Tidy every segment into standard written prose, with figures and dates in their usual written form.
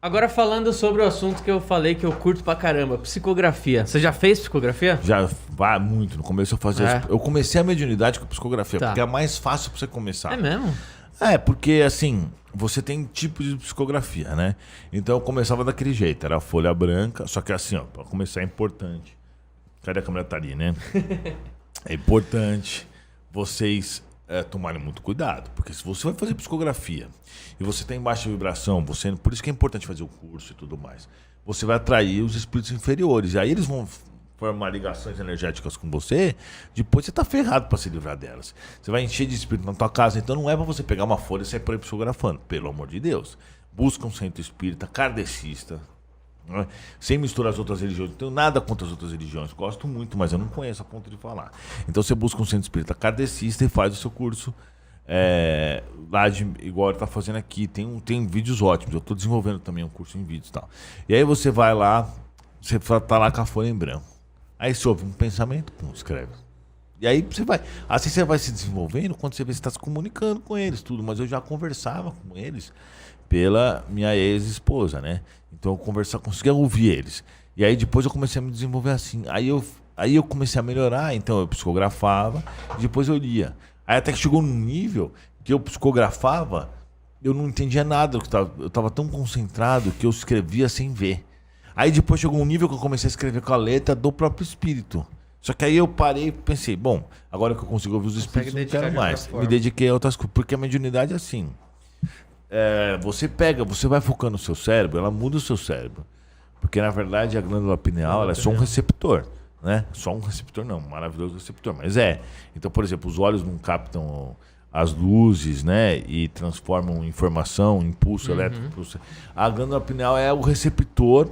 Agora falando sobre o assunto que eu falei que eu curto pra caramba, psicografia. Você já fez psicografia? Já vai muito. No começo eu fazia. Eu comecei a mediunidade com psicografia, porque é mais fácil pra você começar. É mesmo? Porque assim, você tem tipos de psicografia, né? Então eu começava daquele jeito, era folha branca, só que assim, ó, pra começar é importante. Cadê a câmera? Tá ali, né? É importante vocês tomarem muito cuidado, porque se você vai fazer psicografia e você tem baixa vibração, por isso que é importante fazer o curso e tudo mais, você vai atrair os espíritos inferiores, e aí eles vão formar ligações energéticas com você, depois você tá ferrado para se livrar delas. Você vai encher de espírito na tua casa, então não é para você pegar uma folha e sair por aí psicografando, pelo amor de Deus. Busca um centro espírita, kardecista, né? Sem misturar as outras religiões. Não tenho nada contra as outras religiões, gosto muito, mas eu não conheço a ponto de falar. Então você busca um centro espírita kardecista e faz o seu curso lá igual ele está fazendo aqui. Tem vídeos ótimos, eu estou desenvolvendo também um curso em vídeos e tal. E aí você vai lá, você tá lá com a folha em branco, aí você ouve um pensamento, escreve. E aí você vai, assim você vai se desenvolvendo, quando você vê, você está se comunicando com eles, tudo. Mas eu já conversava com eles pela minha ex-esposa, né? Então eu conseguia ouvir eles. E aí depois eu comecei a me desenvolver assim. Aí eu comecei a melhorar, então eu psicografava, depois eu lia. Aí até que chegou num nível que eu psicografava, eu não entendia nada, eu estava tão concentrado que eu escrevia sem ver. Aí depois chegou um nível que eu comecei a escrever com a letra do próprio espírito. Só que aí eu parei e pensei, bom, agora que eu consigo ouvir os espíritos, não quero mais. Me dediquei a outras coisas, porque a mediunidade é assim. Você vai focando no seu cérebro, ela muda o seu cérebro. Porque na verdade a glândula pineal ela é só um receptor, né? Só um receptor não, um maravilhoso receptor, mas Então, por exemplo, os olhos não captam as luzes, né? E transformam informação, impulso elétrico. A glândula pineal é o receptor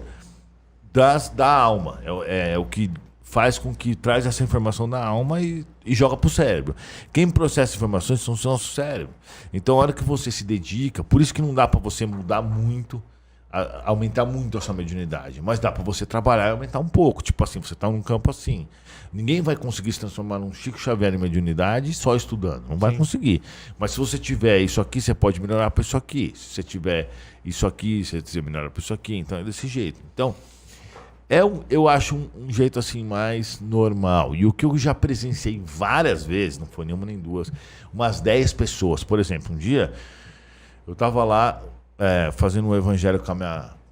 da alma, é o que faz com que traz essa informação da alma e joga para o cérebro. Quem processa informações são o nosso cérebro. Então, a hora que você se dedica, por isso que não dá para você mudar muito, aumentar muito a sua mediunidade, mas dá para você trabalhar e aumentar um pouco. Tipo assim, você está num campo assim. Ninguém vai conseguir se transformar num Chico Xavier em mediunidade só estudando. Não vai conseguir. Mas se você tiver isso aqui, você pode melhorar para isso aqui. Se você tiver isso aqui, você melhora para isso aqui. Então, é desse jeito. Então, eu acho um jeito assim mais normal. E o que eu já presenciei várias vezes, não foi nenhuma nem duas, umas 10 pessoas. Por exemplo, um dia eu estava lá fazendo um evangelho com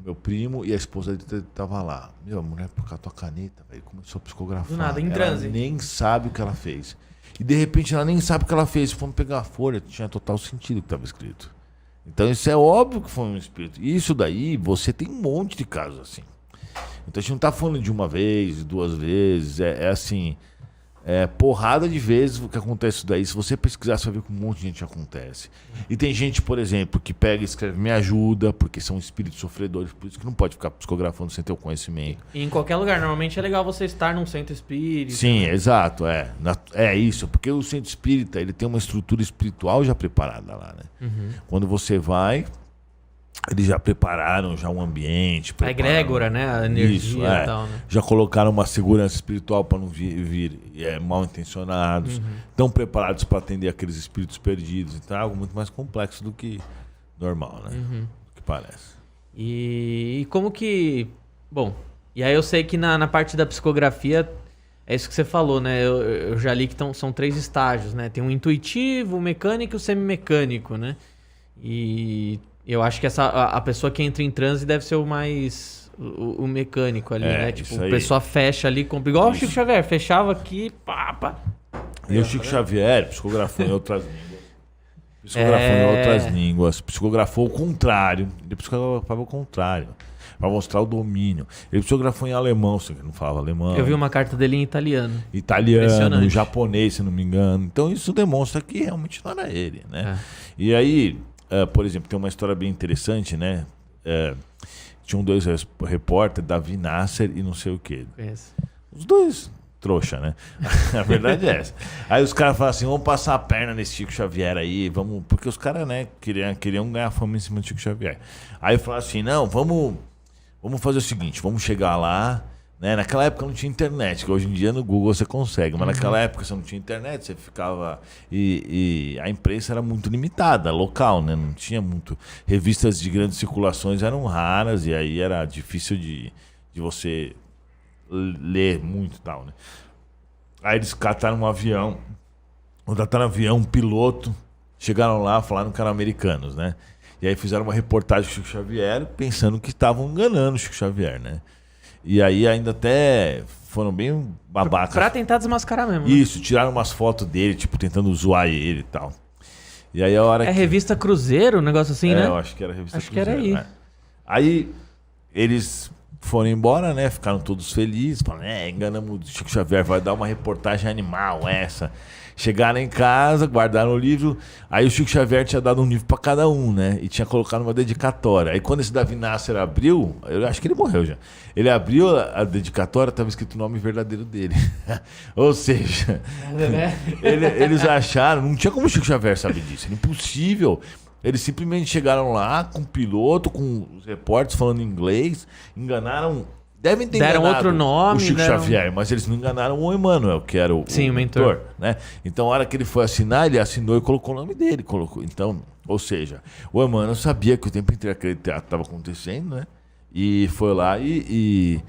meu primo e a esposa dele estava lá. A mulher com a tua caneta, velho, começou a psicografar. Do nada, em transe. Ela nem sabe o que ela fez. E de repente ela nem sabe o que ela fez. Fomos pegar a folha, tinha total sentido o que estava escrito. Então isso é óbvio que foi um espírito. E isso daí, você tem um monte de casos assim. Então a gente não tá falando de uma vez, 2 vezes, assim, porrada de vezes o que acontece isso daí. Se você pesquisar, você vai ver que um monte de gente acontece. E tem gente, por exemplo, que pega e escreve me ajuda, porque são espíritos sofredores, por isso que não pode ficar psicografando sem ter o conhecimento. E em qualquer lugar, normalmente é legal você estar num centro espírita. Sim, exato, é isso, porque o centro espírita, ele tem uma estrutura espiritual já preparada lá, né? Quando você vai, eles já prepararam um ambiente. A egrégora, né? A energia e tal, né? Já colocaram uma segurança espiritual para não vir mal intencionados. Estão preparados para atender aqueles espíritos perdidos. Então é algo muito mais complexo do que normal, né? Do que parece. E como que... Bom, e aí eu sei que na parte da psicografia, é isso que você falou, né? Eu já li que são 3 estágios, né? Tem o intuitivo, o mecânico e o semimecânico, né? E... eu acho que a pessoa que entra em transe deve ser o mais... O mecânico ali, né? Tipo, a pessoa fecha ali, igual o Chico Xavier, fechava aqui, pá. E o Chico Xavier psicografou em outras línguas. Psicografou o contrário. Ele psicografava o contrário. Para mostrar o domínio. Ele psicografou em alemão, você não falava alemão. Eu vi uma carta dele em italiano. Italiano, japonês, se não me engano. Então isso demonstra que realmente não era ele, né? E aí... por exemplo, tem uma história bem interessante, né? Tinham 2 repórteres, Davi Nasser e não sei o quê. Os 2 trouxa, né? A verdade é essa. Aí os caras falam assim, vamos passar a perna nesse Chico Xavier aí, vamos... Porque os caras, né, queriam ganhar fama em cima do Chico Xavier. Aí falaram assim, não, vamos fazer o seguinte, vamos chegar lá, né? Naquela época não tinha internet, que hoje em dia no Google você consegue, mas naquela época você não tinha internet, você ficava... E a imprensa era muito limitada, local, né? Não tinha muito... Revistas de grandes circulações eram raras e aí era difícil de você ler muito e tal, né? Aí eles contrataram um avião, um piloto, chegaram lá, falaram que eram americanos, né? E aí fizeram uma reportagem do Chico Xavier, pensando que estavam enganando o Chico Xavier, né? E aí ainda até foram bem babacas. Pra tentar desmascarar mesmo. Né? Isso, tiraram umas fotos dele, tipo, tentando zoar ele e tal. E aí a hora que... Revista Cruzeiro, um negócio assim, né? eu acho que era a revista Cruzeiro. Acho que era aí. Né? Aí eles foram embora, né? Ficaram todos felizes. Falaram, enganamos o Chico Xavier, vai dar uma reportagem animal essa. Chegaram em casa, guardaram o livro. Aí o Chico Xavier tinha dado um livro pra cada um, né? E tinha colocado uma dedicatória. Aí quando esse Davi Nasser abriu, eu acho que ele morreu já. Ele abriu a dedicatória, estava escrito o nome verdadeiro dele. Ou seja, eles acharam... Não tinha como o Chico Xavier saber disso. Era impossível. Eles simplesmente chegaram lá com o piloto, com os repórteres falando inglês, enganaram... Devem ter deram enganado outro nome, o Chico Xavier, mas eles não enganaram o Emmanuel, que era o mentor, né? Então, a hora que ele foi assinar, ele assinou e colocou o nome dele. Então, ou seja, o Emmanuel sabia que o tempo inteiro aquele teatro estava acontecendo, né? E foi lá e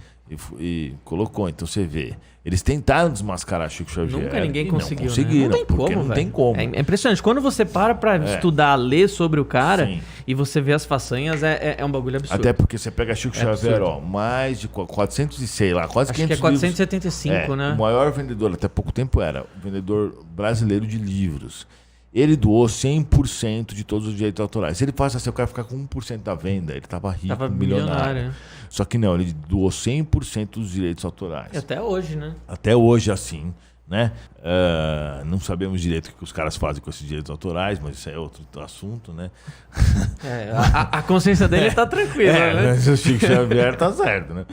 colocou. Então, você vê, eles tentaram desmascarar Chico Xavier. Nunca ninguém conseguiu, não conseguiram, né? Não tem como, não tem como. É impressionante. Quando você para estudar, ler sobre o cara, sim, e você vê as façanhas, é um bagulho absurdo. Até porque você pega Chico Xavier, ó, mais de 400 e sei lá, quase 500 livros. Acho que é 475, né? O maior vendedor, até pouco tempo era, o vendedor brasileiro de livros. Ele doou 100% de todos os direitos autorais. Se ele faz assim, eu quero ficar com 1% da venda, ele tava rico, tava milionário. Só que não, ele doou 100% dos direitos autorais. E até hoje, né? Até hoje, assim, né? Não sabemos direito o que os caras fazem com esses direitos autorais, mas isso é outro assunto, né? A consciência dele tá tranquila, né? Mas o Chico Xavier tá certo, né?